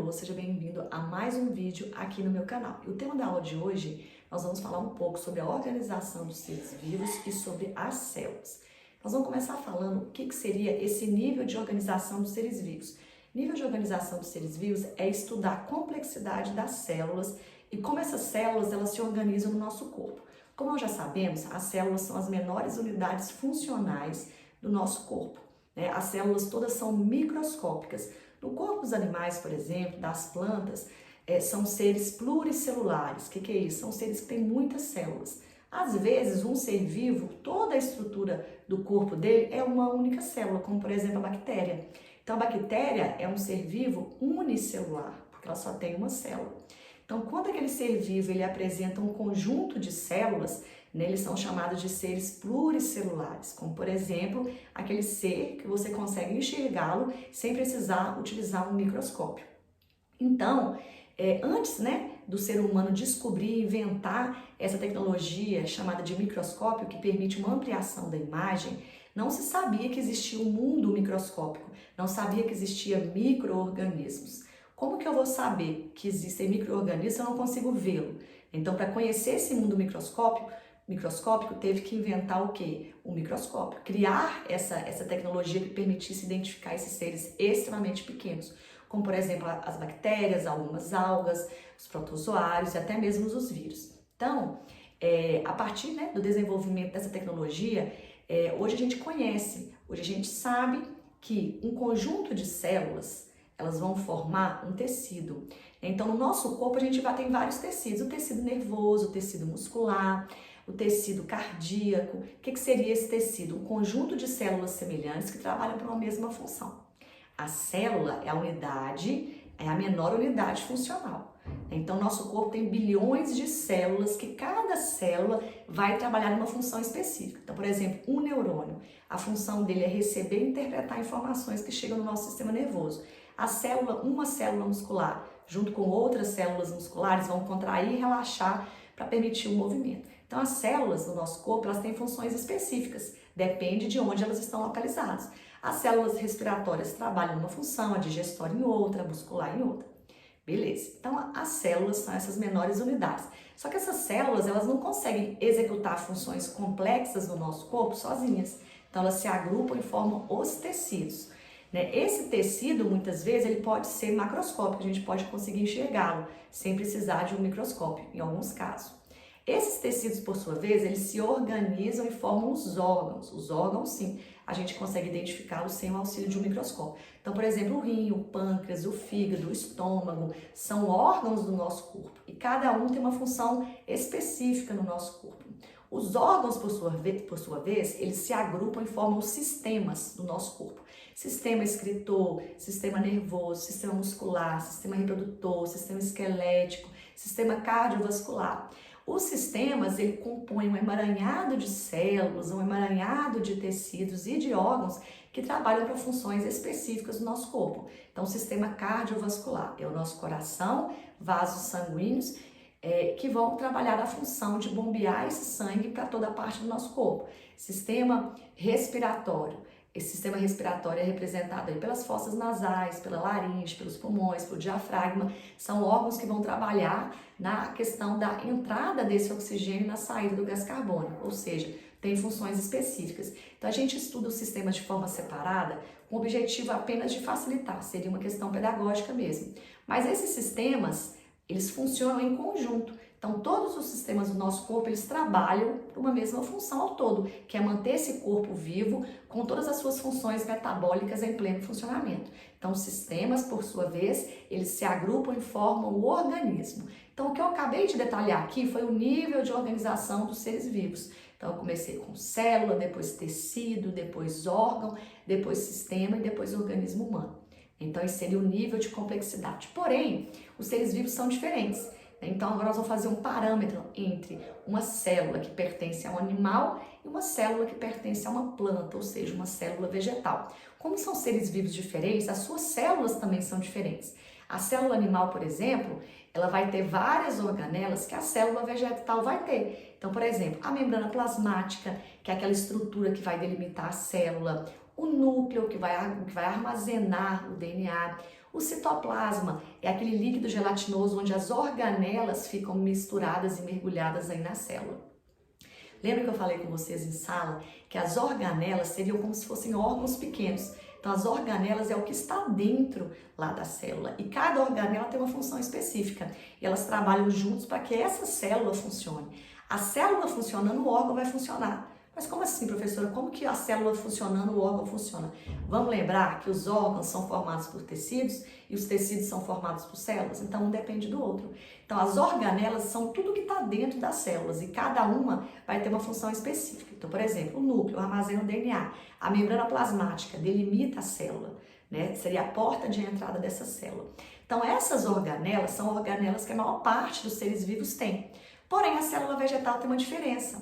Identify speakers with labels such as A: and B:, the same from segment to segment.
A: alô, seja bem-vindo a mais um vídeo aqui no meu canal. E o tema da aula de hoje, nós vamos falar um pouco sobre a organização dos seres vivos e sobre as células. Nós vamos começar falando o que seria esse nível de organização dos seres vivos. Nível de organização dos seres vivos é estudar a complexidade das células e como essas células elas se organizam no nosso corpo. Como nós já sabemos, as células são as menores unidades funcionais do nosso corpo. As células todas são microscópicas. No corpo dos animais, por exemplo, das plantas, são seres pluricelulares. O que é isso? São seres que têm muitas células. Às vezes, um ser vivo, toda a estrutura do corpo dele é uma única célula, como por exemplo a bactéria. Então, a bactéria é um ser vivo unicelular, porque ela só tem uma célula. Então, quando aquele ser vivo ele apresenta um conjunto de células, eles são chamados de seres pluricelulares, como por exemplo, aquele ser que você consegue enxergá-lo sem precisar utilizar um microscópio. Então, antes do ser humano descobrir e inventar essa tecnologia chamada de microscópio, que permite uma ampliação da imagem, não se sabia que existia um mundo microscópico, não sabia que existia micro-organismos. Como que eu vou saber que existem micro-organismos se eu não consigo vê-lo? Então, para conhecer esse mundo microscópico, teve que inventar o quê? O microscópio. Criar essa tecnologia que permitisse identificar esses seres extremamente pequenos, como, por exemplo, as bactérias, algumas algas, os protozoários e até mesmo os vírus. Então, a partir do desenvolvimento dessa tecnologia, hoje a gente conhece, hoje a gente sabe que um conjunto de células elas vão formar um tecido. Então, no nosso corpo, a gente tem vários tecidos. O tecido nervoso, o tecido muscular, o tecido cardíaco. O que seria esse tecido? Um conjunto de células semelhantes que trabalham para uma mesma função. A célula é a unidade, é a menor unidade funcional. Então, nosso corpo tem bilhões de células que cada célula vai trabalhar numa função específica. Então, por exemplo, um neurônio, a função dele é receber e interpretar informações que chegam no nosso sistema nervoso. Uma célula muscular, junto com outras células musculares, vão contrair e relaxar para permitir o movimento. Então, as células do nosso corpo, elas têm funções específicas, depende de onde elas estão localizadas. As células respiratórias trabalham numa função, a digestória em outra, a muscular em outra. Beleza, então as células são essas menores unidades. Só que essas células, elas não conseguem executar funções complexas no nosso corpo sozinhas. Então, elas se agrupam e formam os tecidos. Esse tecido, muitas vezes, ele pode ser macroscópico, a gente pode conseguir enxergá-lo sem precisar de um microscópio, em alguns casos. Esses tecidos, por sua vez, eles se organizam e formam os órgãos. Os órgãos, sim, a gente consegue identificá-los sem o auxílio de um microscópio. Então, por exemplo, o rim, o pâncreas, o fígado, o estômago, são órgãos do nosso corpo e cada um tem uma função específica no nosso corpo. Os órgãos, por sua vez, eles se agrupam e formam os sistemas do nosso corpo. Sistema excretor, sistema nervoso, sistema muscular, sistema reprodutor, sistema esquelético, sistema cardiovascular. Os sistemas, ele compõe um emaranhado de células, um emaranhado de tecidos e de órgãos que trabalham para funções específicas do nosso corpo. Então, o sistema cardiovascular é o nosso coração, vasos sanguíneos, que vão trabalhar a função de bombear esse sangue para toda a parte do nosso corpo. Sistema respiratório. Esse sistema respiratório é representado aí pelas fossas nasais, pela laringe, pelos pulmões, pelo diafragma. São órgãos que vão trabalhar na questão da entrada desse oxigênio e na saída do gás carbônico, ou seja, tem funções específicas. Então, a gente estuda os sistemas de forma separada com o objetivo apenas de facilitar, seria uma questão pedagógica mesmo. Mas esses sistemas, eles funcionam em conjunto. Então, todos os sistemas do nosso corpo, eles trabalham para uma mesma função ao todo, que é manter esse corpo vivo com todas as suas funções metabólicas em pleno funcionamento. Então, os sistemas, por sua vez, eles se agrupam e formam o organismo. Então, o que eu acabei de detalhar aqui foi o nível de organização dos seres vivos. Então, eu comecei com célula, depois tecido, depois órgão, depois sistema e depois organismo humano. Então, esse seria o nível de complexidade. Porém, os seres vivos são diferentes. Então, agora nós vamos fazer um parâmetro entre uma célula que pertence a um animal e uma célula que pertence a uma planta, ou seja, uma célula vegetal. Como são seres vivos diferentes, as suas células também são diferentes. A célula animal, por exemplo, ela vai ter várias organelas que a célula vegetal vai ter. Então, por exemplo, a membrana plasmática, que é aquela estrutura que vai delimitar a célula, o núcleo, que vai armazenar o DNA. O citoplasma é aquele líquido gelatinoso onde as organelas ficam misturadas e mergulhadas aí na célula. Lembra que eu falei com vocês em sala que as organelas seriam como se fossem órgãos pequenos. Então, as organelas é o que está dentro lá da célula e cada organela tem uma função específica e elas trabalham juntos para que essa célula funcione. A célula funcionando, o órgão vai funcionar. Mas como assim, professora? Como que a célula funcionando, o órgão funciona? Vamos lembrar que os órgãos são formados por tecidos e os tecidos são formados por células, então um depende do outro. Então as organelas são tudo que está dentro das células e cada uma vai ter uma função específica. Então, por exemplo, o núcleo armazena o DNA, a membrana plasmática delimita a célula, né? Seria a porta de entrada dessa célula. Então essas organelas são organelas que a maior parte dos seres vivos tem. Porém, a célula vegetal tem uma diferença.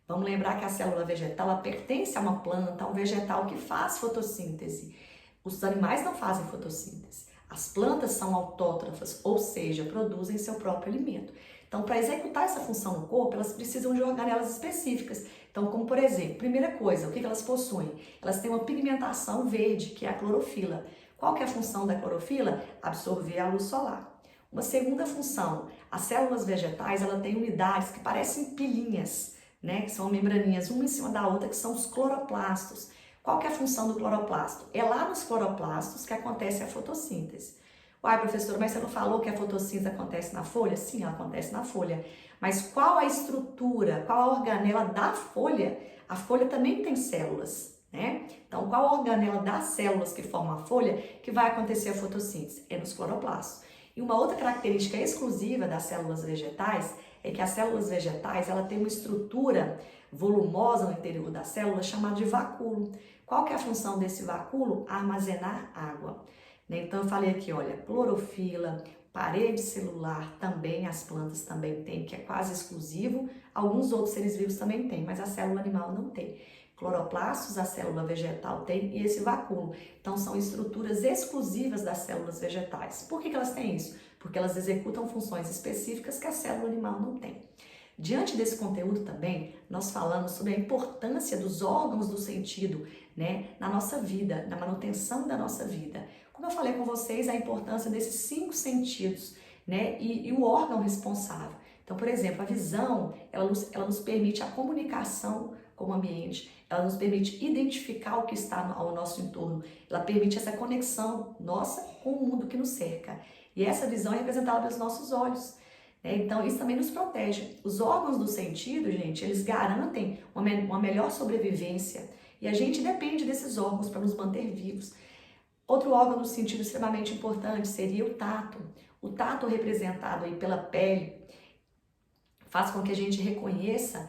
A: Vamos lembrar que a célula vegetal ela pertence a uma planta, a um vegetal que faz fotossíntese. Os animais não fazem fotossíntese. As plantas são autótrofas, ou seja, produzem seu próprio alimento. Então, para executar essa função no corpo, elas precisam de organelas específicas. Então, como por exemplo, primeira coisa, o que elas possuem? Elas têm uma pigmentação verde, que é a clorofila. Qual que é a função da clorofila? Absorver a luz solar. Uma segunda função, as células vegetais ela têm unidades que parecem pilinhas, né, que são membraninhas uma em cima da outra, que são os cloroplastos. Qual que é a função do cloroplasto? É lá nos cloroplastos que acontece a fotossíntese. Uai, professora, mas você não falou que a fotossíntese acontece na folha? Sim, ela acontece na folha. Mas qual a estrutura, qual a organela da folha? A folha também tem células, né? Então, qual a organela das células que formam a folha que vai acontecer a fotossíntese? É nos cloroplastos. E uma outra característica exclusiva das células vegetais é que as células vegetais ela tem uma estrutura volumosa no interior da célula chamada de vacúolo. Qual que é a função desse vacúolo? Armazenar água. Então eu falei aqui, olha, clorofila, parede celular também, as plantas também têm, que é quase exclusivo. Alguns outros seres vivos também têm, mas a célula animal não tem. Cloroplastos a célula vegetal tem e esse vacúolo. Então são estruturas exclusivas das células vegetais. Por que elas têm isso? Porque elas executam funções específicas que a célula animal não tem. Diante desse conteúdo também, nós falamos sobre a importância dos órgãos do sentido, né, na nossa vida, na manutenção da nossa vida. Como eu falei com vocês, a importância desses 5 sentidos, né, e o órgão responsável. Então, por exemplo, a visão, ela nos permite a comunicação com o ambiente, ela nos permite identificar o que está ao nosso entorno, ela permite essa conexão nossa com o mundo que nos cerca. E essa visão é representada pelos nossos olhos. Então, isso também nos protege. Os órgãos do sentido, gente, eles garantem uma melhor sobrevivência. E a gente depende desses órgãos para nos manter vivos. Outro órgão do sentido extremamente importante seria o tato. O tato representado aí pela pele faz com que a gente reconheça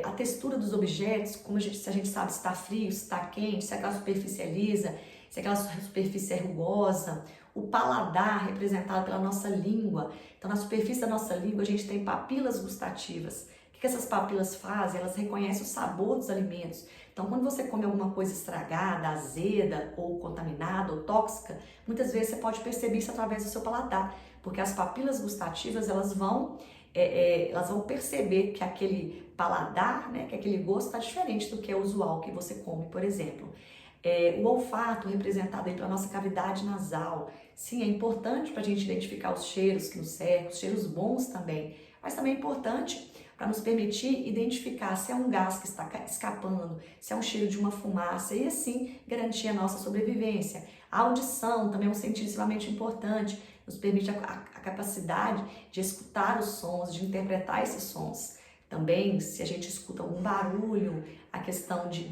A: a textura dos objetos, se a gente sabe se está frio, se está quente, se aquela superfície é lisa, se aquela superfície é rugosa. O paladar representado pela nossa língua. Então, na superfície da nossa língua, a gente tem papilas gustativas. O que essas papilas fazem? Elas reconhecem o sabor dos alimentos. Então, quando você come alguma coisa estragada, azeda, ou contaminada, ou tóxica, muitas vezes você pode perceber isso através do seu paladar, porque as papilas gustativas, elas vão perceber que aquele paladar, né, que aquele gosto está diferente do que é usual que você come, por exemplo. O olfato representado aí pela nossa cavidade nasal. Sim, é importante para a gente identificar os cheiros que nos cercam, os cheiros bons também, mas também é importante para nos permitir identificar se é um gás que está escapando, se é um cheiro de uma fumaça e assim garantir a nossa sobrevivência. A audição também é um sentido extremamente importante, nos permite a capacidade de escutar os sons, de interpretar esses sons. Também, se a gente escuta algum barulho, a questão de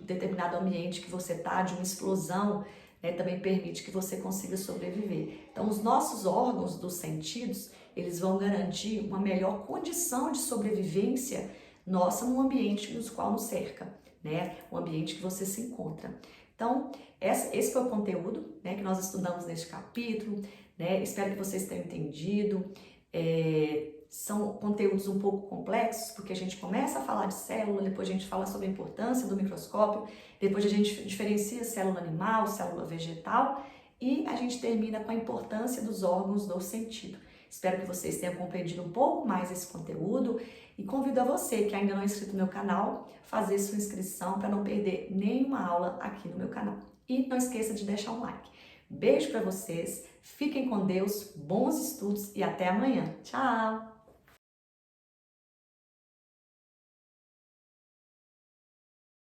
A: determinado ambiente que você está, de uma explosão, né, também permite que você consiga sobreviver. Então, os nossos órgãos dos sentidos, eles vão garantir uma melhor condição de sobrevivência nossa no ambiente no qual nos cerca, né, o ambiente que você se encontra. Então, esse foi o conteúdo, né, que nós estudamos neste capítulo, né, espero que vocês tenham entendido. São conteúdos um pouco complexos, porque a gente começa a falar de célula, depois a gente fala sobre a importância do microscópio, depois a gente diferencia célula animal, célula vegetal, e a gente termina com a importância dos órgãos do sentido. Espero que vocês tenham compreendido um pouco mais esse conteúdo e convido a você que ainda não é inscrito no meu canal, fazer sua inscrição para não perder nenhuma aula aqui no meu canal. E não esqueça de deixar um like. Beijo para vocês, fiquem com Deus, bons estudos e até amanhã. Tchau!